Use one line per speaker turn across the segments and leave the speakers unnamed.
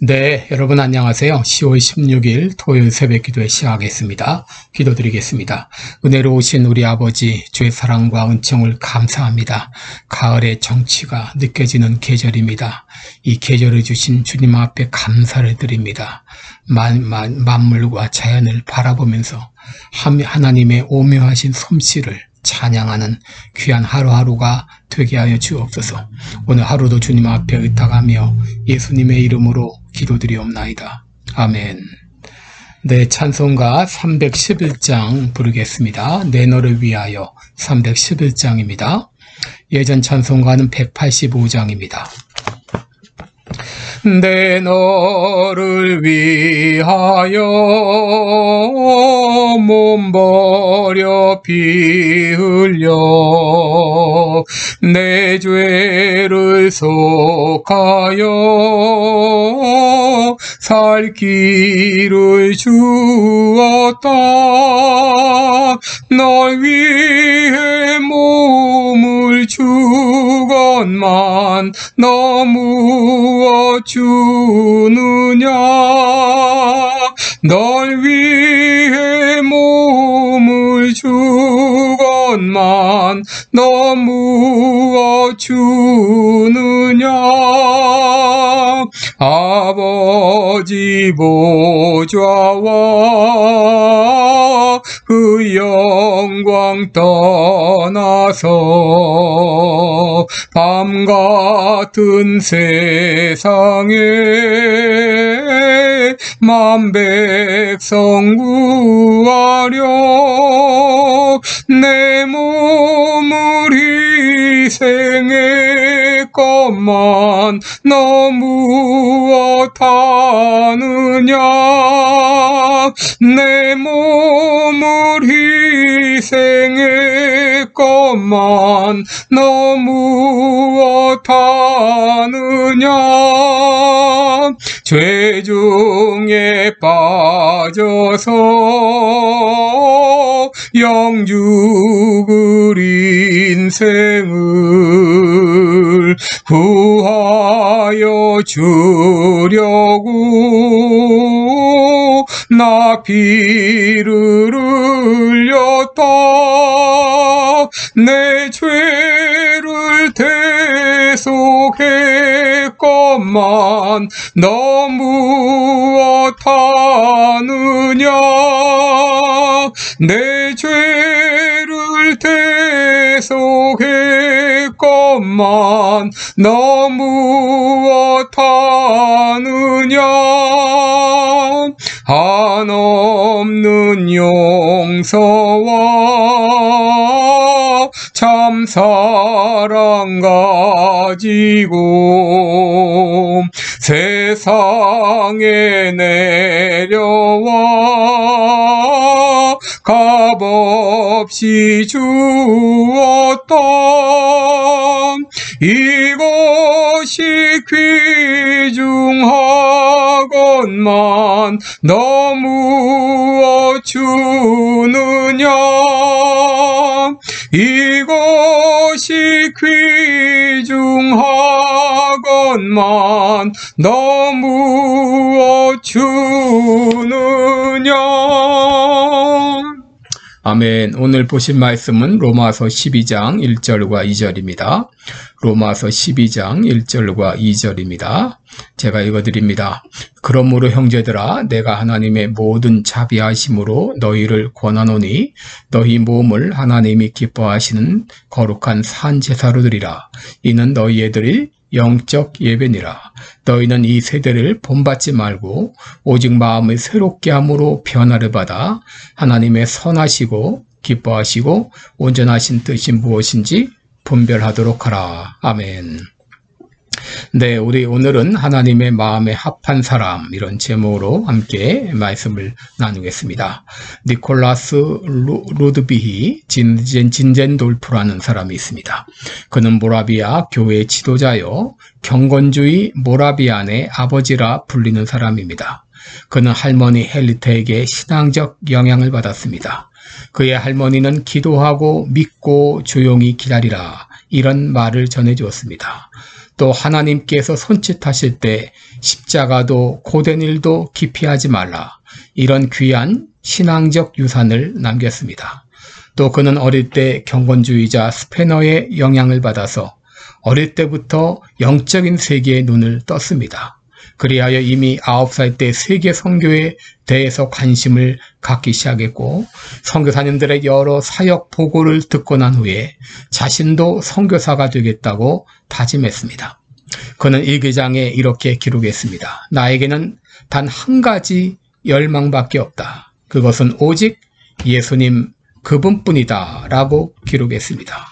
네, 여러분 안녕하세요. 10월 16일 토요일 새벽 기도회 시작하겠습니다. 기도드리겠습니다. 은혜로우신 우리 아버지, 주의 사랑과 은총을 감사합니다. 가을의 정취가 느껴지는 계절입니다. 이 계절을 주신 주님 앞에 감사를 드립니다. 만물과 자연을 바라보면서 하나님의 오묘하신 솜씨를 찬양하는 귀한 하루하루가 되게 하여 주옵소서. 오늘 하루도 주님 앞에 의탁하며 예수님의 이름으로 기도드리옵나이다. 아멘. 네, 찬송가 311장 부르겠습니다. 내 너를 위하여 311장입니다. 예전 찬송가는 185장입니다. 내 너를 위하여 몸 버려 피 흘려 내 죄를 속하여 살 길을 주었다. 널 위해 몸을 주건만 너무 주느냐. 널 위해 몸을 주건만 너무 주느냐. 아버지 보좌와 그 영광 떠나서 밤 같은 세상에 만 백성 구하려 내 몸을 희생했건만 너무 어타느냐. 내 몸을 희생했건만 너무 어타느냐. 죄 중에 빠져서 영죽을 인생을 구하여 주려고 나 피를 흘렸다. 내 죄를 대속했건만 너무 어타느냐. 내 죄를 대속했건만 너무 어타느냐. 한없는 용서와 참사랑 가지고 세상에 내려와 값없이 주었다. 이것이 귀중하건만 너무 주느냐. 이것이 귀중하건만 너무 주느냐. 아멘. 오늘 보신 말씀은 로마서 12장 1절과 2절입니다. 로마서 12장 1절과 2절입니다. 제가 읽어드립니다. 그러므로 형제들아, 내가 하나님의 모든 자비하심으로 너희를 권하노니 너희 몸을 하나님이 기뻐하시는 거룩한 산제사로 드리라. 이는 너희의 드릴 영적 예배니라. 너희는 이 세대를 본받지 말고 오직 마음을 새롭게 함으로 변화를 받아 하나님의 선하시고 기뻐하시고 온전하신 뜻이 무엇인지 분별하도록 하라. 아멘. 네, 우리 오늘은 하나님의 마음에 합한 사람, 이런 제목으로 함께 말씀을 나누겠습니다. 니콜라스 루드비히 진젠돌프라는 사람이 있습니다. 그는 모라비아 교회 지도자요, 경건주의 모라비안의 아버지라 불리는 사람입니다. 그는 할머니 헬리테에게 신앙적 영향을 받았습니다. 그의 할머니는 기도하고 믿고 조용히 기다리라, 이런 말을 전해주었습니다. 또 하나님께서 손짓하실 때 십자가도 고된 일도 기피하지 말라. 이런 귀한 신앙적 유산을 남겼습니다. 또 그는 어릴 때 경건주의자 스페너의 영향을 받아서 어릴 때부터 영적인 세계에 눈을 떴습니다. 그리하여 이미 9살 때 세계 선교에 대해서 관심을 갖기 시작했고 선교사님들의 여러 사역 보고를 듣고 난 후에 자신도 선교사가 되겠다고 다짐했습니다. 그는 일기장에 이렇게 기록했습니다. 나에게는 단 한 가지 열망밖에 없다. 그것은 오직 예수님 그분뿐이다 라고 기록했습니다.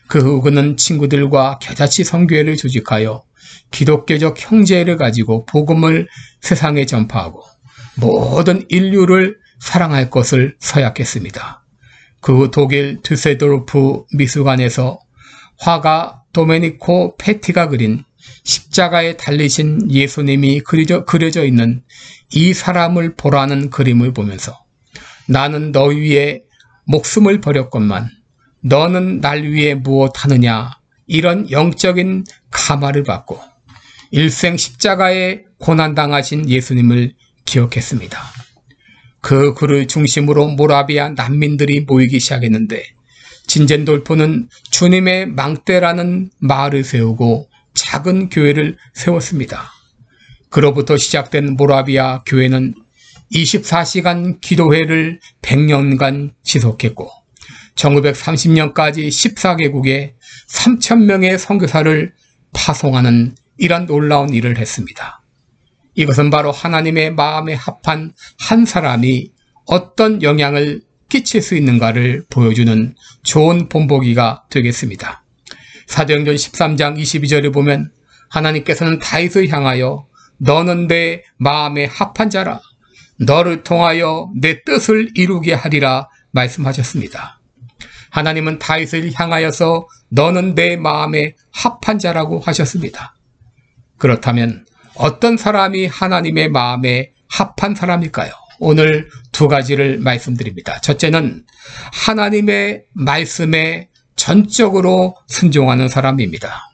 그 후 그는 친구들과 겨자치 선교회를 조직하여 기독교적 형제를 가지고 복음을 세상에 전파하고 모든 인류를 사랑할 것을 서약했습니다. 그 후 독일 düsseldorf 미술관에서 화가 도메니코 페티가 그린 십자가에 달리신 예수님이 그려져 있는 이 사람을 보라는 그림을 보면서 나는 너 위에 목숨을 버렸건만 너는 날 위해 무엇하느냐 이런 영적인 감화를 받고 일생 십자가에 고난당하신 예수님을 기억했습니다. 그 글을 중심으로 모라비아 난민들이 모이기 시작했는데 진젠돌프는 주님의 망대라는 마을을 세우고 작은 교회를 세웠습니다. 그로부터 시작된 모라비아 교회는 24시간 기도회를 100년간 지속했고 1930년까지 14개국에 3,000명의 선교사를 파송하는 이런 놀라운 일을 했습니다. 이것은 바로 하나님의 마음에 합한 한 사람이 어떤 영향을 끼칠 수 있는가를 보여주는 좋은 본보기가 되겠습니다. 사도행전 13장 22절을 보면 하나님께서는 다윗을 향하여 너는 내 마음에 합한 자라 너를 통하여 내 뜻을 이루게 하리라 말씀하셨습니다. 하나님은 다윗을 향하여서 너는 내 마음에 합한 자라고 하셨습니다. 그렇다면 어떤 사람이 하나님의 마음에 합한 사람일까요? 오늘 두 가지를 말씀드립니다. 첫째는 하나님의 말씀에 전적으로 순종하는 사람입니다.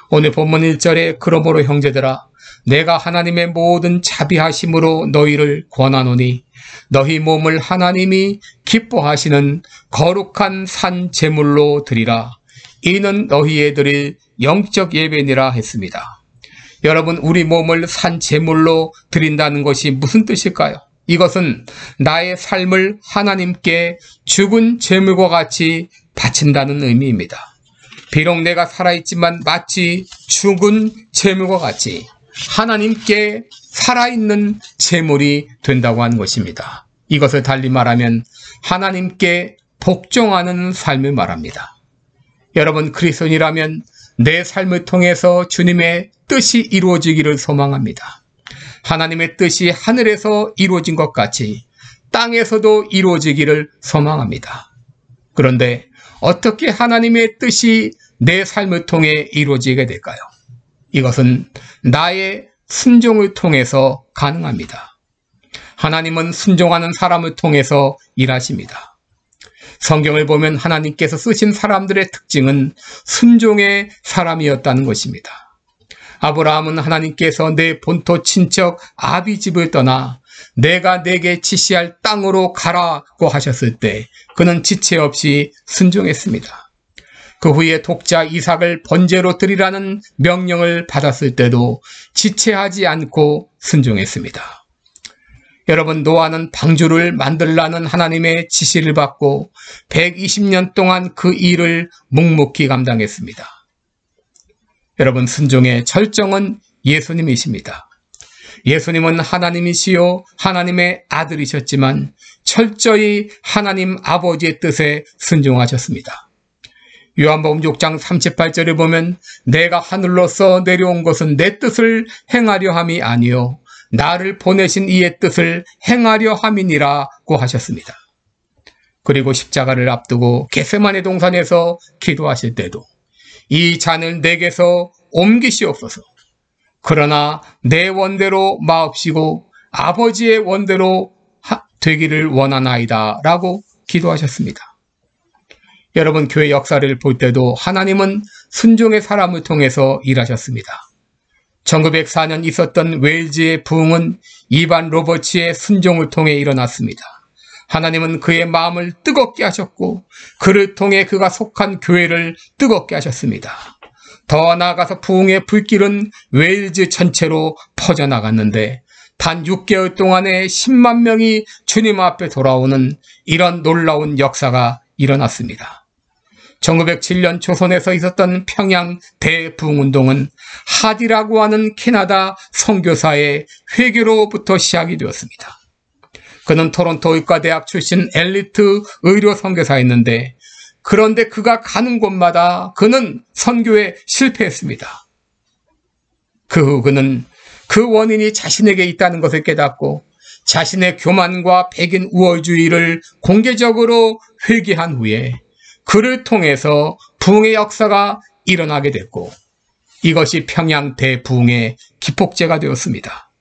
오늘 본문 1절에 그러므로 형제들아 내가 하나님의 모든 자비하심으로 너희를 권하노니 너희 몸을 하나님이 기뻐하시는 거룩한 산 제물로 드리라. 이는 너희의 드릴 영적 예배니라 했습니다. 여러분, 우리 몸을 산 제물로 드린다는 것이 무슨 뜻일까요? 이것은 나의 삶을 하나님께 죽은 제물과 같이 바친다는 의미입니다. 비록 내가 살아있지만 마치 죽은 제물과 같이 하나님께 살아있는 제물이 된다고 하는 것입니다. 이것을 달리 말하면 하나님께 복종하는 삶을 말합니다. 여러분, 그리스도인이라면 내 삶을 통해서 주님의 뜻이 이루어지기를 소망합니다. 하나님의 뜻이 하늘에서 이루어진 것 같이 땅에서도 이루어지기를 소망합니다. 그런데 어떻게 하나님의 뜻이 내 삶을 통해 이루어지게 될까요? 이것은 나의 순종을 통해서 가능합니다. 하나님은 순종하는 사람을 통해서 일하십니다. 성경을 보면 하나님께서 쓰신 사람들의 특징은 순종의 사람이었다는 것입니다. 아브라함은 하나님께서 내 본토 친척 아비집을 떠나 내가 내게 지시할 땅으로 가라고 하셨을 때 그는 지체 없이 순종했습니다. 그 후에 독자 이삭을 번제로 드리라는 명령을 받았을 때도 지체하지 않고 순종했습니다. 여러분, 노아는 방주를 만들라는 하나님의 지시를 받고 120년 동안 그 일을 묵묵히 감당했습니다. 여러분, 순종의 절정은 예수님이십니다. 예수님은 하나님이시요 하나님의 아들이셨지만 철저히 하나님 아버지의 뜻에 순종하셨습니다. 요한복음 6장 38절에 보면 내가 하늘로서 내려온 것은 내 뜻을 행하려 함이 아니요 나를 보내신 이의 뜻을 행하려 함이니라고 하셨습니다. 그리고 십자가를 앞두고 겟세마네 동산에서 기도하실 때도 이 잔을 내게서 옮기시옵소서. 그러나 내 원대로 마옵시고 아버지의 원대로 되기를 원하나이다 라고 기도하셨습니다. 여러분, 교회 역사를 볼 때도 하나님은 순종의 사람을 통해서 일하셨습니다. 1904년 있었던 웨일즈의 부흥은 이반 로버츠의 순종을 통해 일어났습니다. 하나님은 그의 마음을 뜨겁게 하셨고 그를 통해 그가 속한 교회를 뜨겁게 하셨습니다. 더 나아가서 부흥의 불길은 웨일즈 전체로 퍼져나갔는데 단 6개월 동안에 10만 명이 주님 앞에 돌아오는 이런 놀라운 역사가 일어났습니다. 1907년 조선에서 있었던 평양 대부흥운동은 하디라고 하는 캐나다 선교사의 회개로부터 시작이 되었습니다. 그는 토론토 의과대학 출신 엘리트 의료 선교사였는데 그런데 그가 가는 곳마다 그는 선교에 실패했습니다. 그 후 그는 그 원인이 자신에게 있다는 것을 깨닫고 자신의 교만과 백인 우월주의를 공개적으로 회개한 후에 그를 통해서 부흥의 역사가 일어나게 됐고 이것이 평양 대부흥의 기폭제가 되었습니다.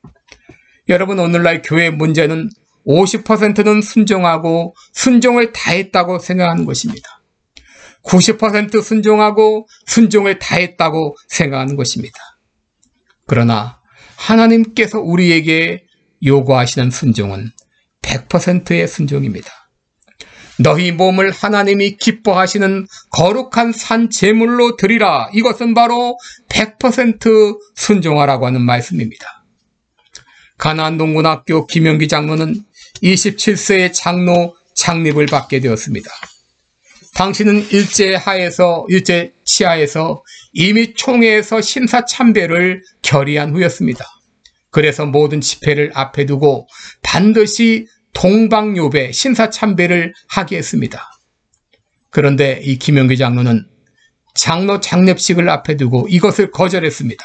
여러분, 오늘날 교회의 문제는 50%는 순종하고 순종을 다했다고 생각하는 것입니다. 90% 순종하고 순종을 다했다고 생각하는 것입니다. 그러나 하나님께서 우리에게 요구하시는 순종은 100%의 순종입니다. 너희 몸을 하나님이 기뻐하시는 거룩한 산 제물로 드리라. 이것은 바로 100% 순종하라고 하는 말씀입니다. 가나안 동군학교 김영기 장로는 27세의 장로 장립을 받게 되었습니다. 당신은 일제 치하에서 이미 총회에서 심사참배를 결의한 후였습니다. 그래서 모든 집회를 앞에 두고 반드시 동방요배 심사참배를 하게 했습니다. 그런데 이 김영기 장로는 장로 장립식을 앞에 두고 이것을 거절했습니다.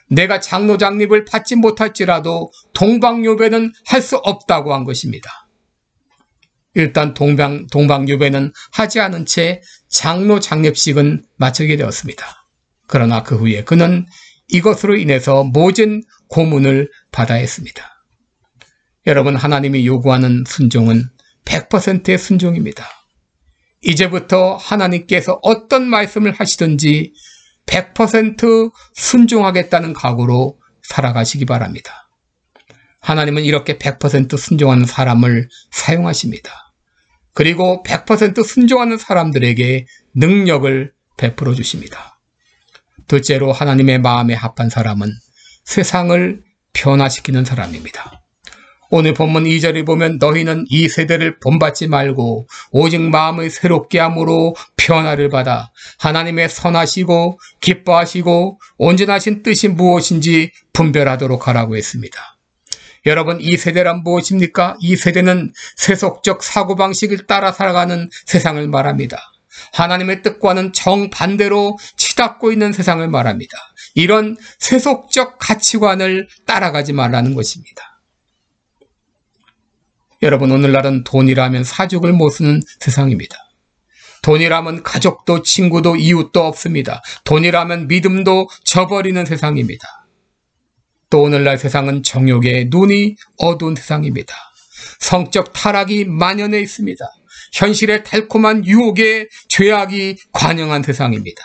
내가 장로 장립을 받지 못할지라도 동방요배는 할 수 없다고 한 것입니다. 일단 동방요배는 하지 않은 채 장로 장립식은 마치게 되었습니다. 그러나 그 후에 그는 이것으로 인해서 모진 고문을 받아야 했습니다. 여러분, 하나님이 요구하는 순종은 100%의 순종입니다. 이제부터 하나님께서 어떤 말씀을 하시든지 100% 순종하겠다는 각오로 살아가시기 바랍니다. 하나님은 이렇게 100% 순종하는 사람을 사용하십니다. 그리고 100% 순종하는 사람들에게 능력을 베풀어 주십니다. 둘째로, 하나님의 마음에 합한 사람은 세상을 변화시키는 사람입니다. 오늘 본문 2절을 보면 너희는 이 세대를 본받지 말고 오직 마음을 새롭게 함으로 변화를 받아 하나님의 선하시고 기뻐하시고 온전하신 뜻이 무엇인지 분별하도록 하라고 했습니다. 여러분, 이 세대란 무엇입니까? 이 세대는 세속적 사고방식을 따라 살아가는 세상을 말합니다. 하나님의 뜻과는 정반대로 치닫고 있는 세상을 말합니다. 이런 세속적 가치관을 따라가지 말라는 것입니다. 여러분, 오늘날은 돈이라면 사죽을 못 쓰는 세상입니다. 돈이라면 가족도 친구도 이웃도 없습니다. 돈이라면 믿음도 저버리는 세상입니다. 또 오늘날 세상은 정욕에 눈이 어두운 세상입니다. 성적 타락이 만연해 있습니다. 현실의 달콤한 유혹에 죄악이 관영한 세상입니다.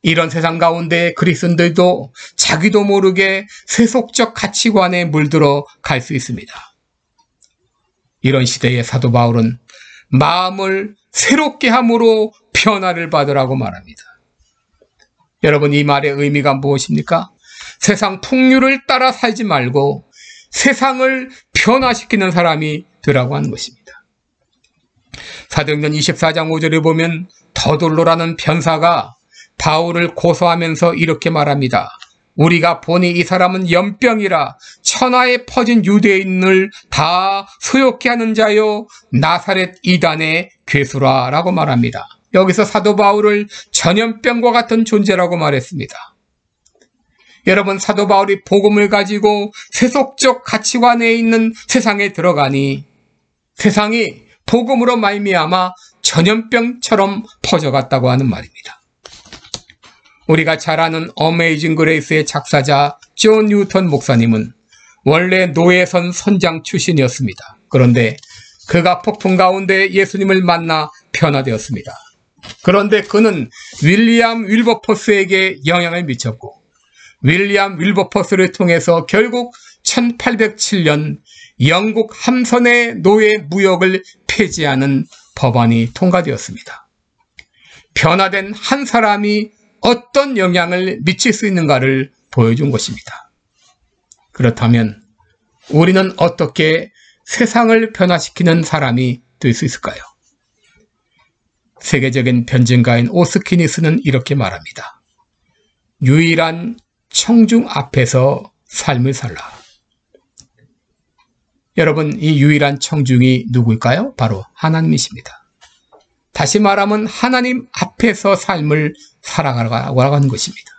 이런 세상 가운데 그리스도인들도 자기도 모르게 세속적 가치관에 물들어 갈 수 있습니다. 이런 시대에 사도 바울은 마음을 새롭게 함으로 변화를 받으라고 말합니다. 여러분, 이 말의 의미가 무엇입니까? 세상 풍류를 따라 살지 말고 세상을 변화시키는 사람이 되라고 하는 것입니다. 사도행전 24장 5절에 보면 더돌로라는 변사가 바울을 고소하면서 이렇게 말합니다. 우리가 보니 이 사람은 연병이라 천하에 퍼진 유대인을 다 소욕케 하는 자요 나사렛 이단의 괴수라 라고 말합니다. 여기서 사도 바울을 전염병과 같은 존재라고 말했습니다. 여러분, 사도 바울이 복음을 가지고 세속적 가치관에 있는 세상에 들어가니 세상이 복음으로 말미암아 전염병처럼 퍼져갔다고 하는 말입니다. 우리가 잘 아는 어메이징 그레이스의 작사자 존 뉴턴 목사님은 원래 노예선 선장 출신이었습니다. 그런데 그가 폭풍 가운데 예수님을 만나 변화되었습니다. 그런데 그는 윌리엄 윌버포스에게 영향을 미쳤고 윌리엄 윌버포스를 통해서 결국 1807년 영국 함선의 노예 무역을 폐지하는 법안이 통과되었습니다. 변화된 한 사람이 어떤 영향을 미칠 수 있는가를 보여준 것입니다. 그렇다면 우리는 어떻게 세상을 변화시키는 사람이 될 수 있을까요? 세계적인 변증가인 오스키니스는 이렇게 말합니다. 유일한 청중 앞에서 삶을 살라. 여러분, 이 유일한 청중이 누구일까요? 바로 하나님이십니다. 다시 말하면 하나님 앞에서 삶을 살아가라고 하는 것입니다.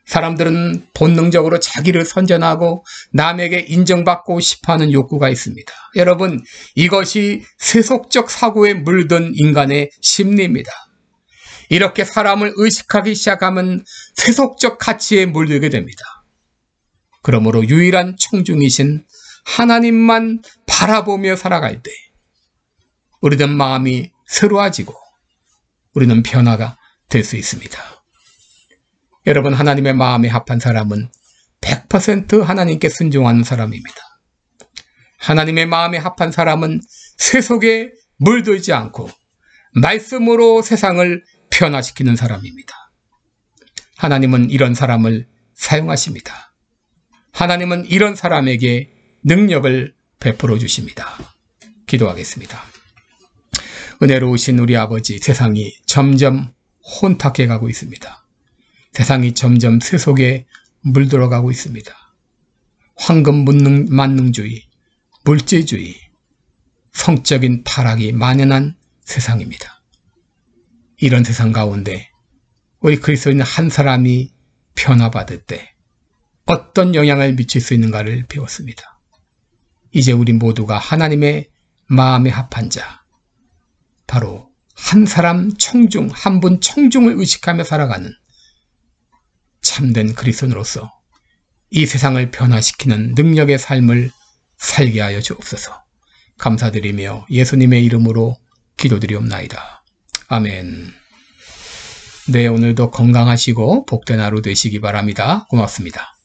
사람들은 본능적으로 자기를 선전하고 남에게 인정받고 싶어하는 욕구가 있습니다. 여러분, 이것이 세속적 사고에 물든 인간의 심리입니다. 이렇게 사람을 의식하기 시작하면 세속적 가치에 물들게 됩니다. 그러므로 유일한 청중이신 하나님만 바라보며 살아갈 때 우리는 마음이 새로워지고 우리는 변화가 될 수 있습니다. 여러분, 하나님의 마음에 합한 사람은 100% 하나님께 순종하는 사람입니다. 하나님의 마음에 합한 사람은 세속에 물들지 않고 말씀으로 세상을 변화시키는 사람입니다. 하나님은 이런 사람을 사용하십니다. 하나님은 이런 사람에게 능력을 베풀어 주십니다. 기도하겠습니다. 은혜로우신 우리 아버지, 세상이 점점 혼탁해 가고 있습니다. 세상이 점점 세속에 물들어가고 있습니다. 황금 만능주의, 물질주의, 성적인 타락이 만연한 세상입니다. 이런 세상 가운데 우리 그리스도인 한 사람이 변화받을 때 어떤 영향을 미칠 수 있는가를 배웠습니다. 이제 우리 모두가 하나님의 마음에 합한 자, 바로 한 사람 청중, 한 분 청중을 의식하며 살아가는 참된 그리스도인으로서 이 세상을 변화시키는 능력의 삶을 살게 하여 주옵소서. 감사드리며 예수님의 이름으로 기도드리옵나이다. 아멘. 네, 오늘도 건강하시고 복된 하루 되시기 바랍니다. 고맙습니다.